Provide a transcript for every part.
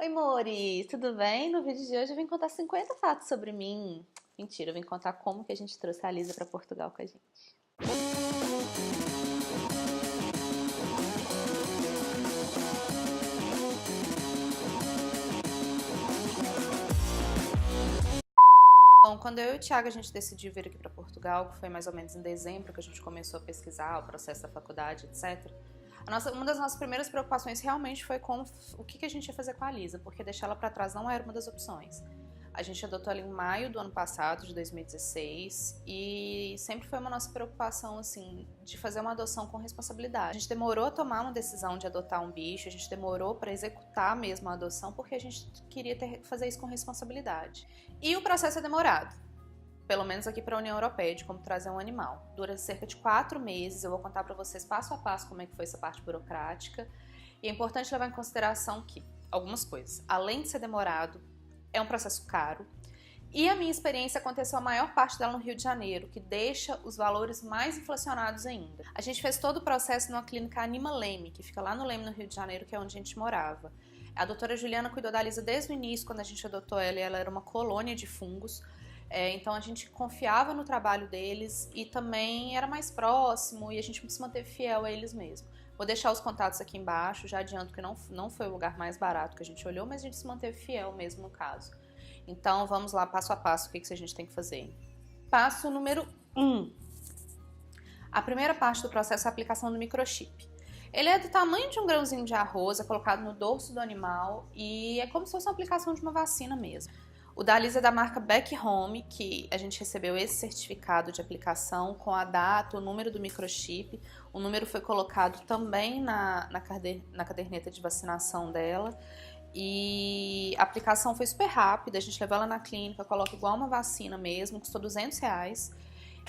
Oi, Mori, tudo bem? No vídeo de hoje eu vim contar 50 fatos sobre mim. Mentira, eu vim contar como que a gente trouxe a Lisa para Portugal com a gente. Bom, quando eu e o Thiago a gente decidiu vir aqui para Portugal, que foi mais ou menos em dezembro que a gente começou a pesquisar o processo da faculdade, etc. Uma das nossas primeiras preocupações realmente foi com o que a gente ia fazer com a Lisa, porque deixar ela para trás não era uma das opções. A gente adotou ela em maio do ano passado, de 2016, e sempre foi uma nossa preocupação, assim, de fazer uma adoção com responsabilidade. A gente demorou a tomar uma decisão de adotar um bicho, a gente demorou para executar mesmo a adoção, porque a gente queria fazer isso com responsabilidade. E o processo é demorado, pelo menos aqui para a União Europeia, de como trazer um animal. Dura cerca de 4 meses, eu vou contar para vocês passo a passo como é que foi essa parte burocrática. E é importante levar em consideração que algumas coisas, além de ser demorado, é um processo caro. E a minha experiência aconteceu a maior parte dela no Rio de Janeiro, que deixa os valores mais inflacionados ainda. A gente fez todo o processo numa clínica Anima Leme, que fica lá no Leme, no Rio de Janeiro, que é onde a gente morava. A doutora Juliana cuidou da Lisa desde o início, quando a gente adotou ela, e ela era uma colônia de fungos. Então a gente confiava no trabalho deles e também era mais próximo e a gente se manteve fiel a eles mesmo. Vou deixar os contatos aqui embaixo, já adianto que não foi o lugar mais barato que a gente olhou, mas a gente se manteve fiel mesmo no caso. Então vamos lá passo a passo, o que a gente tem que fazer. Passo número 1. A primeira parte do processo é a aplicação do microchip. Ele é do tamanho de um grãozinho de arroz, é colocado no dorso do animal e é como se fosse uma aplicação de uma vacina mesmo. O da Lisa é da marca Back Home, que a gente recebeu esse certificado de aplicação com a data, o número do microchip. O número foi colocado também na caderneta de vacinação dela. E a aplicação foi super rápida, a gente levou ela na clínica, coloca igual uma vacina mesmo, custou R$200.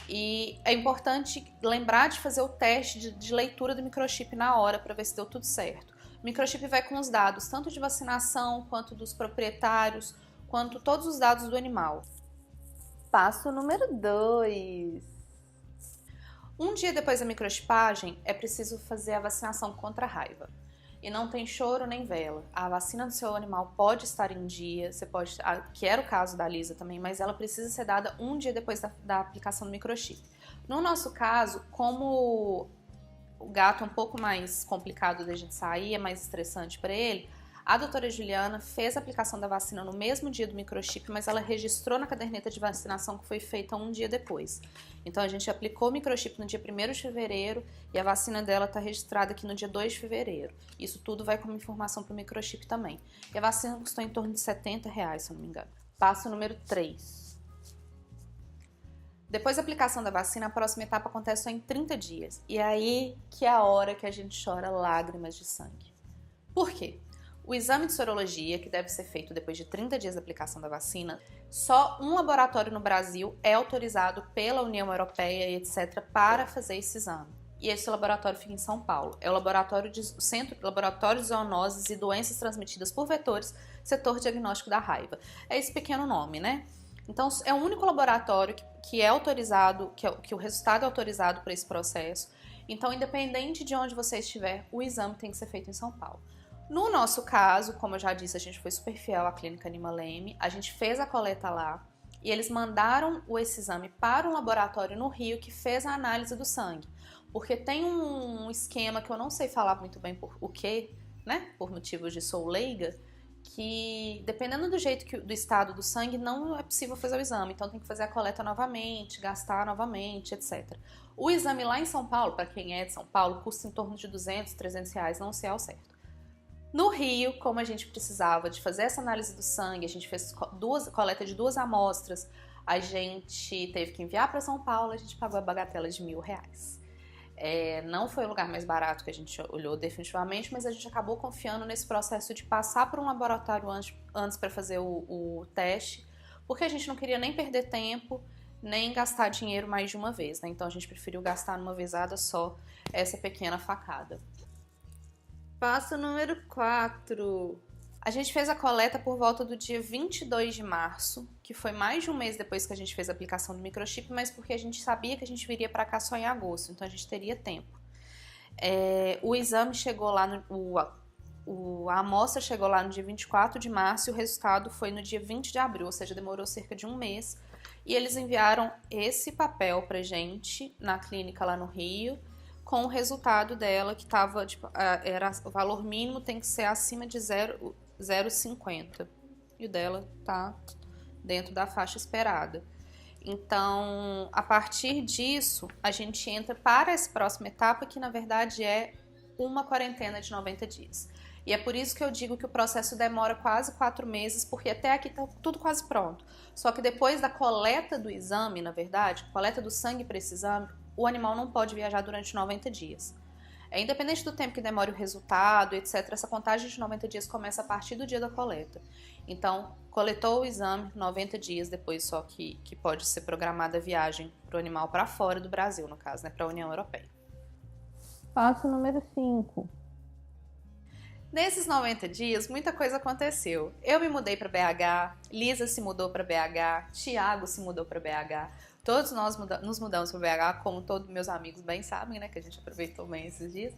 E é importante lembrar de fazer o teste de leitura do microchip na hora para ver se deu tudo certo. O microchip vai com os dados tanto de vacinação quanto dos proprietários, quanto todos os dados do animal. Passo número 2. Um dia depois da microchipagem, é preciso fazer a vacinação contra a raiva. E não tem choro nem vela. A vacina do seu animal pode estar em dia, que era o caso da Lisa também, mas ela precisa ser dada um dia depois da aplicação do microchip. No nosso caso, como o gato é um pouco mais complicado da gente sair, é mais estressante para ele, a doutora Juliana fez a aplicação da vacina no mesmo dia do microchip, mas ela registrou na caderneta de vacinação que foi feita um dia depois. Então a gente aplicou o microchip no dia 1º de fevereiro e a vacina dela está registrada aqui no dia 2 de fevereiro. Isso tudo vai como informação para o microchip também. E a vacina custou em torno de R$70, se eu não me engano. Passo número 3. Depois da aplicação da vacina, a próxima etapa acontece só em 30 dias. E é aí que é a hora que a gente chora lágrimas de sangue. Por quê? O exame de sorologia, que deve ser feito depois de 30 dias da aplicação da vacina, só um laboratório no Brasil é autorizado pela União Europeia e etc. para fazer esse exame. E esse laboratório fica em São Paulo. É o Centro de Laboratórios de Zoonoses e Doenças Transmitidas por Vetores, Setor Diagnóstico da Raiva. É esse pequeno nome, né? Então, é o único laboratório que é autorizado, que o resultado é autorizado para esse processo. Então, independente de onde você estiver, o exame tem que ser feito em São Paulo. No nosso caso, como eu já disse, a gente foi super fiel à clínica Anima Leme, a gente fez a coleta lá e eles mandaram esse exame para um laboratório no Rio que fez a análise do sangue. Porque tem um esquema que eu não sei falar muito bem por o quê, né? Por motivos de sou leiga, que dependendo do jeito do estado do sangue, não é possível fazer o exame. Então tem que fazer a coleta novamente, gastar novamente, etc. O exame lá em São Paulo, para quem é de São Paulo, custa em torno de R$200, R$300, não sei ao certo. No Rio, como a gente precisava de fazer essa análise do sangue, a gente fez coleta de 2 amostras, a gente teve que enviar para São Paulo, a gente pagou a bagatela de R$1.000. Não foi o lugar mais barato que a gente olhou definitivamente, mas a gente acabou confiando nesse processo de passar por um laboratório antes para fazer o teste, porque a gente não queria nem perder tempo, nem gastar dinheiro mais de uma vez, né? Então a gente preferiu gastar numa vezada só essa pequena facada. Passo número 4. A gente fez a coleta por volta do dia 22 de março, que foi mais de um mês depois que a gente fez a aplicação do microchip, mas porque a gente sabia que a gente viria para cá só em agosto, então a gente teria tempo. O exame chegou lá, A amostra chegou lá no dia 24 de março e o resultado foi no dia 20 de abril, ou seja, demorou cerca de um mês. E eles enviaram esse papel pra gente na clínica lá no Rio, com o resultado dela, que tava, tipo, era, o valor mínimo tem que ser acima de 0,50. E o dela tá dentro da faixa esperada. Então, a partir disso, a gente entra para essa próxima etapa, que na verdade é uma quarentena de 90 dias. E é por isso que eu digo que o processo demora quase 4 meses, porque até aqui está tudo quase pronto. Só que depois da coleta do exame, na verdade, coleta do sangue para esse exame, o animal não pode viajar durante 90 dias. Independente do tempo que demore o resultado, etc., essa contagem de 90 dias começa a partir do dia da coleta. Então, coletou o exame, 90 dias depois só que pode ser programada a viagem para o animal para fora do Brasil, no caso, né, para a União Europeia. Passo número 5. Nesses 90 dias, muita coisa aconteceu. Eu me mudei para BH, Lisa se mudou para BH, Thiago se mudou para BH. Todos nós nos mudamos para BH, como todos meus amigos bem sabem, né? Que a gente aproveitou bem esses dias.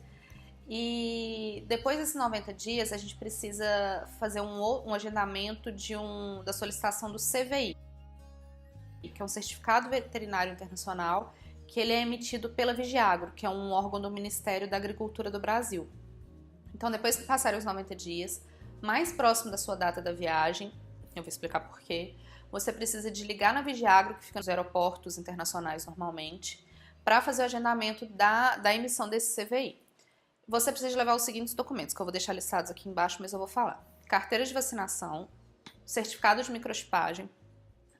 E depois desses 90 dias, a gente precisa fazer um agendamento da solicitação do CVI, que é um Certificado Veterinário Internacional, que ele é emitido pela Vigiagro, que é um órgão do Ministério da Agricultura do Brasil. Então, depois que passarem os 90 dias, mais próximo da sua data da viagem, eu vou explicar por quê, você precisa de ligar na Vigiagro, que fica nos aeroportos internacionais normalmente, para fazer o agendamento da emissão desse CVI. Você precisa de levar os seguintes documentos, que eu vou deixar listados aqui embaixo, mas eu vou falar. Carteira de vacinação, certificado de microchipagem,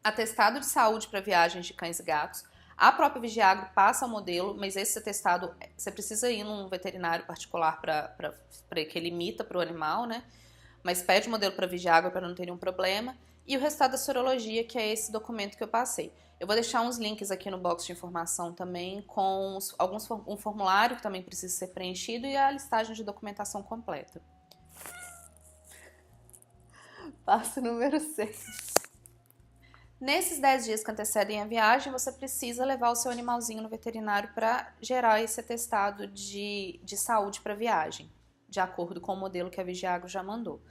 atestado de saúde para viagens de cães e gatos. A própria Vigiagro passa o modelo, mas esse atestado, você precisa ir num veterinário particular para que ele imita para o animal, né? Mas pede o modelo para a Vigiagro para não ter nenhum problema. E o resultado da sorologia, que é esse documento que eu passei. Eu vou deixar uns links aqui no box de informação também com um formulário que também precisa ser preenchido e a listagem de documentação completa. Passo número 6. Nesses 10 dias que antecedem a viagem, você precisa levar o seu animalzinho no veterinário para gerar esse atestado de saúde para viagem, de acordo com o modelo que a Vigiagro já mandou.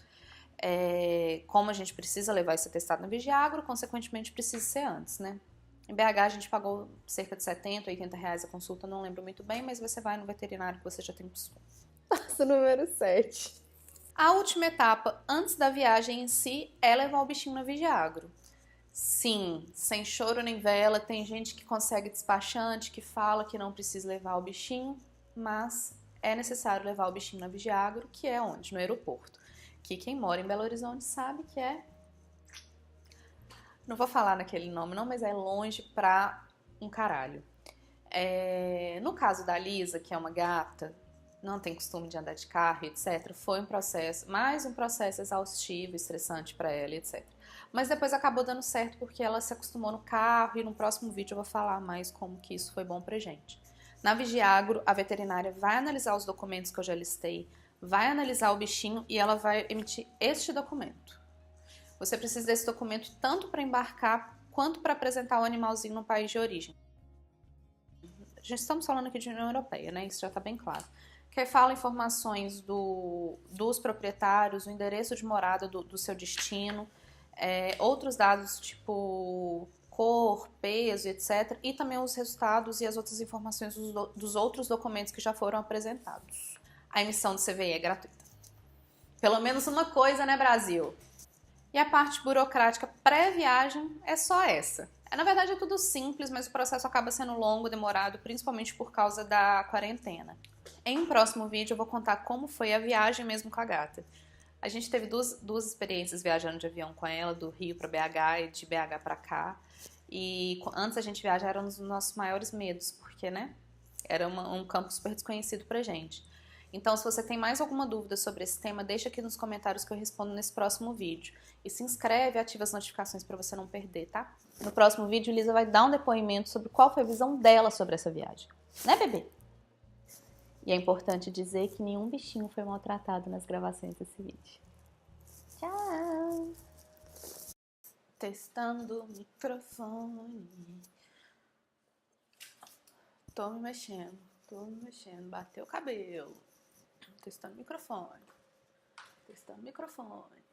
Como a gente precisa levar esse atestado na Vigiagro, consequentemente precisa ser antes, né? Em BH a gente pagou cerca de 70, 80 reais a consulta, não lembro muito bem, mas você vai no veterinário que você já tem costume. Passo número 7. A última etapa, antes da viagem em si, é levar o bichinho na Vigiagro. Sim, sem choro nem vela, tem gente que consegue despachante, que fala que não precisa levar o bichinho, mas é necessário levar o bichinho na Vigiagro, que é onde? No aeroporto. Que quem mora em Belo Horizonte sabe que é... Não vou falar naquele nome não, mas é longe pra um caralho. No caso da Lisa, que é uma gata, não tem costume de andar de carro, etc., foi mais um processo exaustivo, estressante pra ela, etc. Mas depois acabou dando certo porque ela se acostumou no carro e no próximo vídeo eu vou falar mais como que isso foi bom pra gente. Na Vigiagro, a veterinária vai analisar os documentos que eu já listei, vai analisar o bichinho e ela vai emitir este documento. Você precisa desse documento tanto para embarcar quanto para apresentar o animalzinho no país de origem. Já estamos falando aqui de União Europeia, né? Isso já está bem claro. Que fala informações dos proprietários, o endereço de morada do seu destino, outros dados tipo cor, peso, etc. E também os resultados e as outras informações dos outros documentos que já foram apresentados. A emissão do CVI é gratuita. Pelo menos uma coisa, né, Brasil? E a parte burocrática pré-viagem é só essa. Na verdade é tudo simples, mas o processo acaba sendo longo, demorado, principalmente por causa da quarentena. Em um próximo vídeo eu vou contar como foi a viagem mesmo com a gata. A gente teve duas experiências viajando de avião com ela, do Rio para BH e de BH para cá. E antes a gente viajar era um dos nossos maiores medos, porque, né, era um campo super desconhecido pra gente. Então, se você tem mais alguma dúvida sobre esse tema, deixa aqui nos comentários que eu respondo nesse próximo vídeo. E se inscreve e ativa as notificações para você não perder, tá? No próximo vídeo, Lisa vai dar um depoimento sobre qual foi a visão dela sobre essa viagem. Né, bebê? E é importante dizer que nenhum bichinho foi maltratado nas gravações desse vídeo. Tchau! Testando o microfone. Tô me mexendo. Bateu o cabelo. Testando o microfone. testando o microfone.